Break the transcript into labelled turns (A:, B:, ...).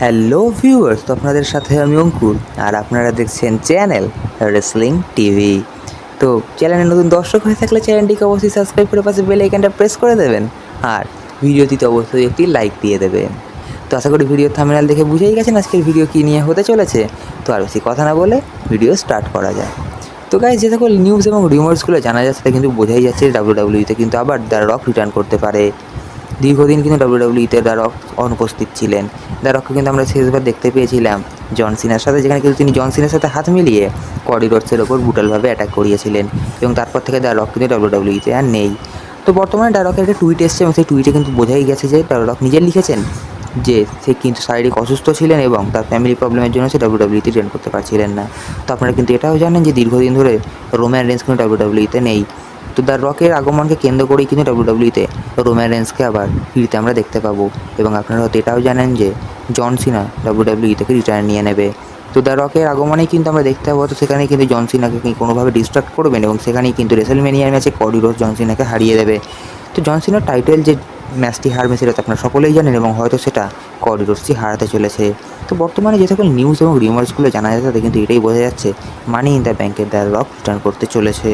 A: Hello viewers, তো আপনাদের সাথে আমি অঙ্কুর আর আপনারা দেখছেন চ্যানেল রেসলিং টিভি। তো চ্যানেলে নতুন দর্শক হয়ে থাকলে চ্যানেলটিকে অবশ্যই সাবস্ক্রাইব করে পাশে বেল আইকনটা প্রেস করে দেবেন আর ভিডিওটিতে অবশ্যই একটি লাইক দিয়ে দেবেন। তো আশা করি ভিডিও থাম্বনেল দেখে বুঝেই গেছেন আজকের ভিডিও কী নিয়ে হতে চলেছে। তো আর বেশি কথা না বলে ভিডিও স্টার্ট করা যায়। তো গাইস, যে সকল নিউজ এবং রিউমার্সগুলো জানা যাচ্ছে তা কিন্তু বোঝাই যাচ্ছে ডাব্লিউডাব্লিউইতে কিন্তু আবার দ্য রক রিটার্ন করতে পারে। দীর্ঘদিন কিন্তু ডাব্লিউডাব্লিউইতে দ্য রক অনুপস্থিত ছিলেন। দ্য রককে কিন্তু আমরা শেষবার দেখতে পেয়েছিলাম জন সিনার সাথে, যেখানে কিন্তু তিনি জন সিনার সাথে হাত মিলিয়ে কডি রোডসের ওপর ব্রুটালভাবে অ্যাটাক করিয়েছিলেন এবং তারপর থেকে দ্য রক কিন্তু ডাব্লিউডাব্লিউইতে আর নেই। তো বর্তমানে দ্য রকের একটা টুইট এসছে এবং সেই টুইটে কিন্তু বোঝাই গেছে যে দ্য রক নিজে লিখেছেন যে সে কিন্তু শারীরিক অসুস্থ ছিলেন এবং তার ফ্যামিলি প্রবলেমের জন্য সে ডাব্লিউডাব্লিউইতে জয়েন করতে পারছিলেন না। তো আপনারা কিন্তু এটাও জানেন যে দীর্ঘদিন ধরে রোম্যান রেন্স কিন্তু ডাব্লিউডাব্লিউইতে নেই। তো দ্য রকের আগমনকে কেন্দ্র করেই কিন্তু ডাব্লিউডাব্লিউইতে রোম্যান রেন্সকে আবার ফিরতে আমরা দেখতে পাবো এবং আপনারা হয়তো এটাও জানেন যে জন সিনা ডাব্লিউডাব্লিউই থেকে রিটায়ার নিয়ে নেবে। তো দ্য রকের আগমনেই কিন্তু আমরা দেখতে পাবো, তো সেখানেই কিন্তু জন সিনাকে কোনোভাবে ডিস্ট্রাক্ট করবেন এবং সেখানেই কিন্তু রেসলম্যানিয়ার ম্যাচে কডি রোডস জন সিনাকে হারিয়ে দেবে। তো জন সিনার টাইটেল যে ম্যাচটি হারবে সেটা তো আপনারা সকলেই জানেন এবং হয়তো সেটা কডি রোডসই হারাতে চলেছে। তো বর্তমানে যে সকল নিউজ এবং রিউমার্সগুলো জানা যাচ্ছে তাতে কিন্তু এটাই বোঝা যাচ্ছে মানি ইন দ্য ব্যাংকে দ্য রক রিটার্ন করতে চলেছে।